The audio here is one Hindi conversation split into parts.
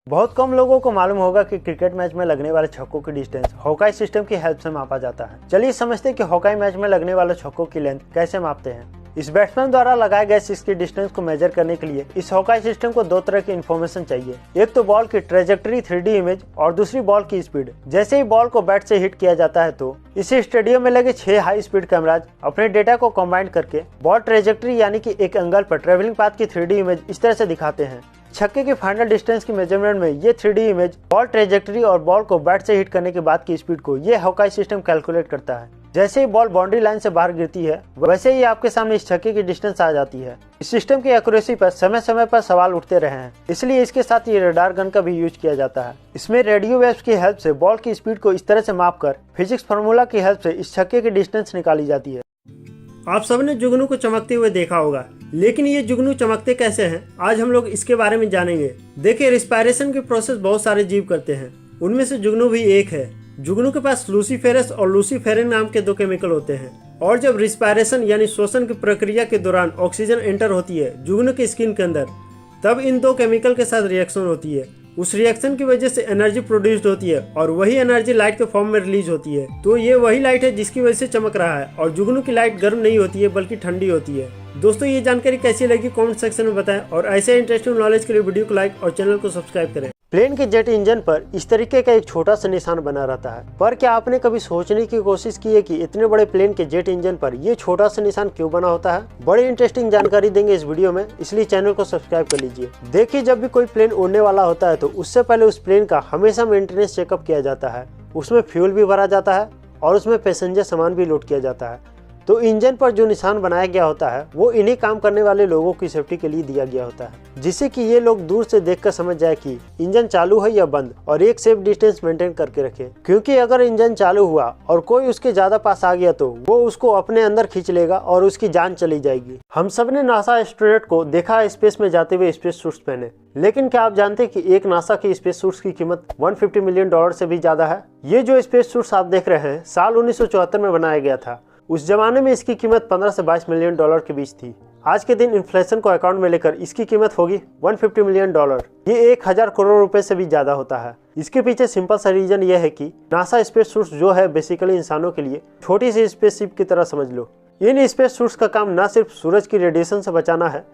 बहुत कम लोगों को मालूम होगा कि क्रिकेट मैच में लगने वाले छक्कों की डिस्टेंस हॉकाई सिस्टम की हेल्प से मापा जाता है। चलिए समझते हैं कि हॉकाई मैच में लगने वाले छक्कों की लेंथ कैसे मापते हैं। इस बैट्समैन द्वारा लगाए गए सिक्स की डिस्टेंस को मेजर करने के लिए इस हॉकाई सिस्टम को दो तरह की इन्फॉर्मेशन चाहिए। एक तो बॉल की ट्रेजेक्टरी 3D इमेज और दूसरी बॉल की स्पीड। जैसे ही बॉल को बैट से हिट किया जाता है तो इस स्टेडियम में लगे 6 हाई स्पीड कैमराज अपने डेटा को कंबाइन करके बॉल ट्रेजेक्टरी यानी कि एक एंगल पर ट्रेवलिंग पाथ की 3D इमेज इस तरह से दिखाते हैं। छक्के की फाइनल डिस्टेंस की मेजरमेंट में ये 3D इमेज बॉल ट्रेजेक्टरी और बॉल को बैट से हिट करने के बाद की स्पीड को ये हॉकाई सिस्टम कैलकुलेट करता है। जैसे ही बॉल बाउंड्री लाइन से बाहर गिरती है वैसे ही आपके सामने इस छक्के की डिस्टेंस आ जाती है। इस सिस्टम की एक्यूरेसी पर समय समय पर सवाल उठते रहे हैं, इसलिए इसके साथ ये रडार गन का भी यूज किया जाता है। इसमें रेडियो वेव्स की हेल्प से बॉल की स्पीड को इस तरह से मापकर फिजिक्स फार्मूला की हेल्प से इस छक्के की डिस्टेंस निकाली जाती है। आप सबने जुगनू को चमकते हुए देखा होगा, लेकिन ये जुगनू चमकते कैसे हैं, आज हम लोग इसके बारे में जानेंगे। देखिए, रिस्पायरेशन की प्रोसेस बहुत सारे जीव करते हैं, उनमें से जुगनू भी एक है। जुगनू के पास लूसीफेरस और लूसीफेरिन नाम के दो केमिकल होते हैं, और जब रिस्पायरेशन यानी श्वसन की प्रक्रिया के दौरान ऑक्सीजन एंटर होती है जुगनू के स्किन के अंदर, तब इन दो केमिकल के साथ रिएक्शन होती है। उस रिएक्शन की वजह से एनर्जी प्रोड्यूस्ड होती है और वही एनर्जी लाइट के फॉर्म में रिलीज होती है। तो ये वही लाइट है जिसकी वजह से चमक रहा है, और जुगनू की लाइट गर्म नहीं होती है बल्कि ठंडी होती है। दोस्तों, ये जानकारी कैसी लगी कमेंट सेक्शन में बताएं, और ऐसे इंटरेस्टिंग नॉलेज के लिए वीडियो को लाइक और चैनल को सब्सक्राइब करें। प्लेन के जेट इंजन पर इस तरीके का एक छोटा सा निशान बना रहता है, पर क्या आपने कभी सोचने की कोशिश की है कि इतने बड़े प्लेन के जेट इंजन पर ये छोटा सा निशान क्यों बना होता है? बड़ी इंटरेस्टिंग जानकारी देंगे इस वीडियो में, इसलिए चैनल को सब्सक्राइब कर लीजिए। देखिए, जब भी कोई प्लेन उड़ने वाला होता है तो उससे पहले उस प्लेन का हमेशा मेंटेनेंस चेकअप किया जाता है। उसमें फ्यूल भी भरा जाता है और उसमें पैसेंजर सामान भी लोड किया जाता है। तो इंजन पर जो निशान बनाया गया होता है वो इन्हीं काम करने वाले लोगों की सेफ्टी के लिए दिया गया होता है, जिससे कि ये लोग दूर से देखकर समझ जाए कि इंजन चालू है या बंद, और एक सेफ डिस्टेंस मेंटेन करके रखे। क्योंकि अगर इंजन चालू हुआ और कोई उसके ज्यादा पास आ गया तो वो उसको अपने अंदर खींच लेगा और उसकी जान चली जाएगी। हम सब ने नासा एस्ट्रोनॉट को देखा स्पेस में जाते हुए स्पेस सूट्स पहने, लेकिन क्या आप जानते हैं कि एक नासा के स्पेस सूट्स की कीमत $150 मिलियन से भी ज्यादा है। ये जो स्पेस सूट्स आप देख रहे हैं साल 1974 में बनाया गया था। उस जमाने में इसकी कीमत 15 से $22 मिलियन के बीच थी। आज के दिन इन्फ्लेशन को अकाउंट में लेकर इसकी कीमत होगी $150 मिलियन। ये 1000 करोड़ रुपए से भी ज्यादा होता है। इसके पीछे सिंपल सा रीजन ये है कि नासा स्पेस सूट्स जो है बेसिकली इंसानों के लिए छोटी सी स्पेसशिप की तरह समझ लो। इन स्पेस सूट्स का काम न सिर्फ सूरज की रेडिएशन से बचाना है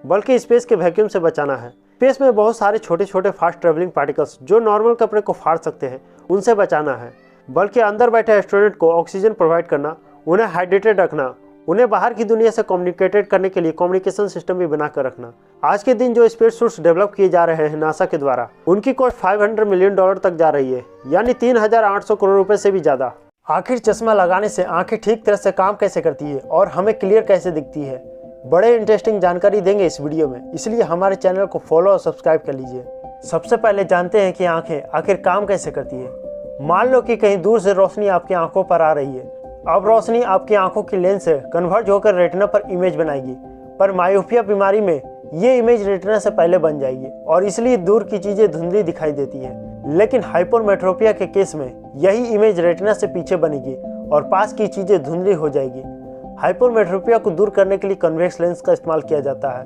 बल्कि स्पेस के वैक्यूम से बचाना है। स्पेस में बहुत सारे छोटे छोटे फास्ट ट्रेवलिंग पार्टिकल्स जो नॉर्मल कपड़े को फाड़ सकते हैं उनसे बचाना है, बल्कि अंदर बैठे एस्ट्रोनॉट को ऑक्सीजन प्रोवाइड करना, उन्हें हाइड्रेटेड रखना, उन्हें बाहर की दुनिया से कम्युनिकेटेड करने के लिए कम्युनिकेशन सिस्टम भी बनाकर रखना। आज के दिन जो स्पेस सूट्स डेवलप किए जा रहे हैं नासा के द्वारा, उनकी कॉस्ट $500 मिलियन तक जा रही है, यानी 3800 करोड़ रुपए से भी ज्यादा। आखिर चश्मा लगाने से आंखें ठीक तरह से काम कैसे करती है और हमें क्लियर कैसे दिखती है, बड़े इंटरेस्टिंग जानकारी देंगे इस वीडियो में, इसलिए हमारे चैनल को फॉलो और सब्सक्राइब कर लीजिए। सबसे पहले जानते हैं कि आंखें आखिर काम कैसे करती है। मान लो कि कहीं दूर से रोशनी आपकी आंखों पर आ रही है। अब रोशनी आपकी आंखों की लेंस से कन्वर्ज होकर रेटिना पर इमेज बनाएगी, पर मायोपिया बीमारी में ये इमेज रेटिना से पहले बन जाएगी और इसलिए दूर की चीजें धुंधली दिखाई देती है। लेकिन हाइपरमेट्रोपिया के केस में यही इमेज रेटिना से पीछे बनेगी और पास की चीजें धुंधली हो जाएगी। हाइपरमेट्रोपिया को दूर करने के लिए कन्वेक्स लेंस का इस्तेमाल किया जाता है,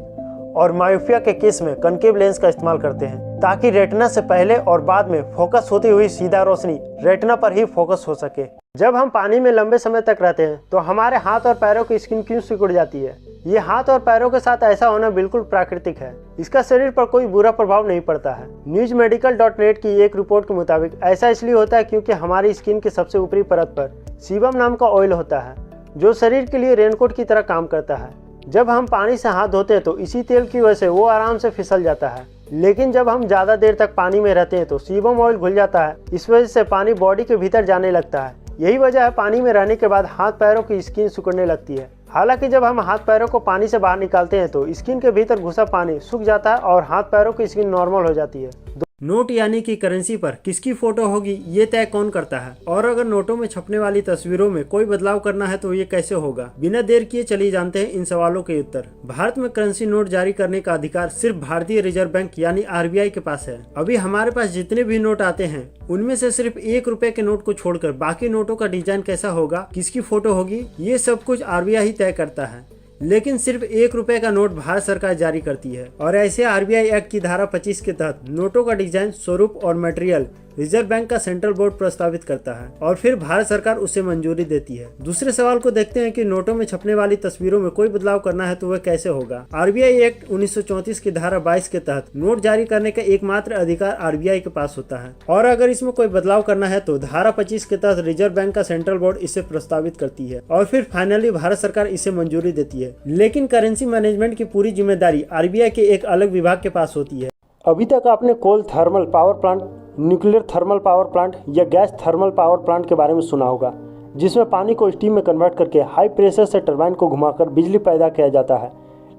और मायोपिया के केस में कनकेव लेंस का इस्तेमाल करते हैं, ताकि रेटिना से पहले और बाद में फोकस होती हुई सीधा रोशनी रेटिना पर ही फोकस हो सके। जब हम पानी में लंबे समय तक रहते हैं तो हमारे हाथ और पैरों की स्किन क्यों सिकुड़ जाती है? ये हाथ और पैरों के साथ ऐसा होना बिल्कुल प्राकृतिक है, इसका शरीर पर कोई बुरा प्रभाव नहीं पड़ता है। newsmedical.net की एक रिपोर्ट के मुताबिक ऐसा इसलिए होता है क्योंकि हमारी स्किन के सबसे ऊपरी परत पर सीबम नाम का ऑयल होता है, जो शरीर के लिए रेनकोट की तरह काम करता है। जब हम पानी से हाथ धोते हैं तो इसी तेल की वजह से वो आराम से फिसल जाता है, लेकिन जब हम ज्यादा देर तक पानी में रहते हैं तो सीबम ऑयल घुल जाता है। इस वजह से पानी बॉडी के भीतर जाने लगता है। यही वजह है पानी में रहने के बाद हाथ पैरों की स्किन सिकुड़ने लगती है। हालांकि जब हम हाथ पैरों को पानी से बाहर निकालते हैं तो स्किन के भीतर घुसा पानी सूख जाता है और हाथ पैरों की स्किन नॉर्मल हो जाती है। नोट यानी कि करेंसी पर किसकी फोटो होगी ये तय कौन करता है, और अगर नोटों में छपने वाली तस्वीरों में कोई बदलाव करना है तो ये कैसे होगा? बिना देर किए चलिए जानते हैं इन सवालों के उत्तर। भारत में करेंसी नोट जारी करने का अधिकार सिर्फ भारतीय रिजर्व बैंक यानी RBI के पास है। अभी हमारे पास जितने भी नोट आते हैं उनमें से सिर्फ ₹1 के नोट को छोड़कर बाकी नोटों का डिजाइन कैसा होगा, किसकी फोटो होगी, ये सब कुछ RBI ही तय करता है। लेकिन सिर्फ 1 रुपए का नोट भारत सरकार जारी करती है। और ऐसे आरबीआई एक्ट की धारा 25 के तहत नोटों का डिजाइन, स्वरूप और मटेरियल रिजर्व बैंक का सेंट्रल बोर्ड प्रस्तावित करता है और फिर भारत सरकार उसे मंजूरी देती है। दूसरे सवाल को देखते हैं कि नोटों में छपने वाली तस्वीरों में कोई बदलाव करना है तो वह कैसे होगा। आरबीआई एक्ट 1934 की धारा 22 के तहत नोट जारी करने का एकमात्र अधिकार आरबीआई के पास होता है और अगर इसमें कोई बदलाव करना है तो धारा 25 के तहत रिजर्व बैंक का सेंट्रल बोर्ड इसे प्रस्तावित करती है और फिर फाइनली भारत सरकार इसे मंजूरी देती है। लेकिन करेंसी मैनेजमेंट की पूरी जिम्मेदारी आरबीआई के एक अलग विभाग के पास होती है। अभी तक आपने coal thermal power plant, nuclear thermal power plant या गैस थर्मल पावर प्लांट के बारे में सुना होगा, जिसमें पानी को स्टीम में कन्वर्ट करके हाई प्रेशर से टरबाइन को घुमाकर बिजली पैदा किया जाता है।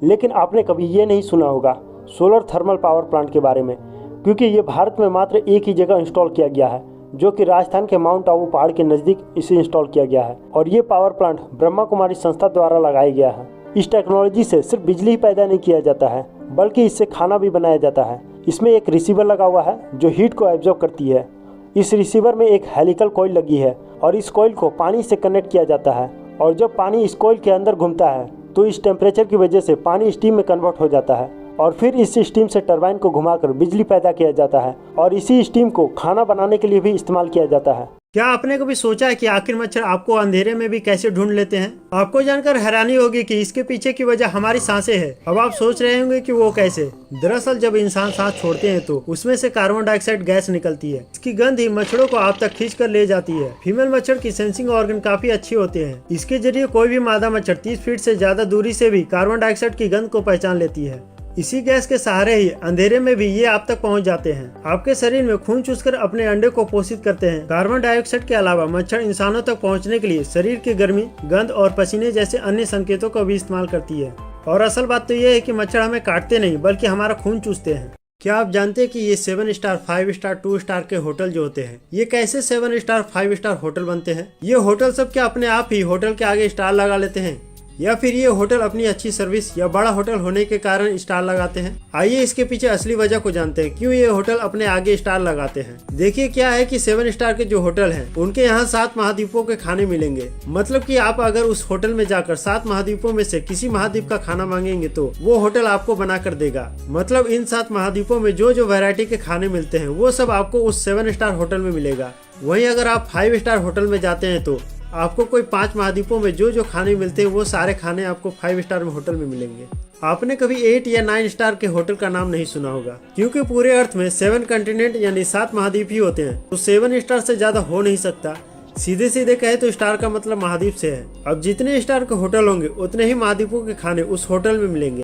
लेकिन आपने कभी ये नहीं सुना होगा सोलर थर्मल पावर प्लांट के बारे में, क्योंकि ये भारत में मात्र एक ही जगह इंस्टॉल किया गया है, जो कि राजस्थान के माउंट आबू पहाड़ के नज़दीक इसे इंस्टॉल किया गया है और ये पावर प्लांट ब्रह्मा कुमारी संस्था द्वारा लगाया गया है। इस टेक्नोलॉजी से सिर्फ बिजली ही पैदा नहीं किया जाता है, बल्कि इससे खाना भी बनाया जाता है। इसमें एक रिसीवर लगा हुआ है जो हीट को एब्जॉर्ब करती है। इस रिसीवर में एक हेलिकल कॉइल लगी है और इस कॉइल को पानी से कनेक्ट किया जाता है और जब पानी इस कॉइल के अंदर घूमता है तो इस टेम्परेचर की वजह से पानी स्टीम में कन्वर्ट हो जाता है और फिर इस स्टीम से टरबाइन को घुमाकर बिजली पैदा किया जाता है और इसी स्टीम को खाना बनाने के लिए भी इस्तेमाल किया जाता है। क्या आपने कभी सोचा है कि आखिर मच्छर आपको अंधेरे में भी कैसे ढूंढ लेते हैं? आपको जानकर हैरानी होगी कि इसके पीछे की वजह हमारी सांसें है। अब आप सोच रहे होंगे कि वो कैसे। दरअसल जब इंसान सांस छोड़ते हैं तो उसमें से कार्बन डाइऑक्साइड गैस निकलती है। इसकी गंध ही मच्छरों को आप तक खींच कर ले जाती है। फीमेल मच्छर की सेंसिंग ऑर्गन काफी अच्छे होते हैं। इसके जरिए कोई भी मादा मच्छर 30 फीट से ज्यादा दूरी से भी कार्बन डाइऑक्साइड की गंध को पहचान लेती है। इसी गैस के सहारे ही अंधेरे में भी ये आप तक पहुंच जाते हैं। आपके शरीर में खून चूसकर अपने अंडे को पोषित करते हैं। कार्बन डाइऑक्साइड के अलावा मच्छर इंसानों तक पहुंचने के लिए शरीर की गर्मी, गंध और पसीने जैसे अन्य संकेतों का भी इस्तेमाल करती है। और असल बात तो ये है कि मच्छर हमें काटते नहीं बल्कि हमारा खून चूसते हैं। क्या आप जानते हैं कि ये 7 स्टार, 5 स्टार, 2 स्टार के होटल जो होते हैं, ये कैसे 7 स्टार, 5 स्टार होटल बनते हैं? ये होटल सब क्या अपने आप ही होटल के आगे स्टार लगा लेते हैं या फिर ये होटल अपनी अच्छी सर्विस या बड़ा होटल होने के कारण स्टार लगाते हैं? आइए इसके पीछे असली वजह को जानते हैं, क्यों ये होटल अपने आगे स्टार लगाते हैं। देखिए क्या है कि 7 स्टार के जो होटल हैं, उनके यहाँ 7 महाद्वीपों के खाने मिलेंगे। मतलब कि आप अगर उस होटल में जाकर 7 महाद्वीपों में से किसी महाद्वीप का खाना मांगेंगे तो वो होटल आपको बना कर देगा। मतलब इन 7 महाद्वीपों में जो जो वैरायटी के खाने मिलते हैं वो सब आपको उस 7 स्टार होटल में मिलेगा। वहीं अगर आप 5 स्टार होटल में जाते हैं तो आपको कोई 5 महाद्वीपों में जो जो खाने मिलते हैं वो सारे खाने आपको 5 स्टार में होटल में मिलेंगे। आपने कभी 8 या 9 स्टार के होटल का नाम नहीं सुना होगा, क्योंकि पूरे अर्थ में 7 कंटिनेंट यानी 7 महाद्वीप ही होते हैं, तो 7 स्टार से ज्यादा हो नहीं सकता। सीधे सीधे कहे तो स्टार का मतलब महाद्वीप से है। अब जितने स्टार के होटल होंगे उतने ही महाद्वीपों के खाने उस होटल में मिलेंगे।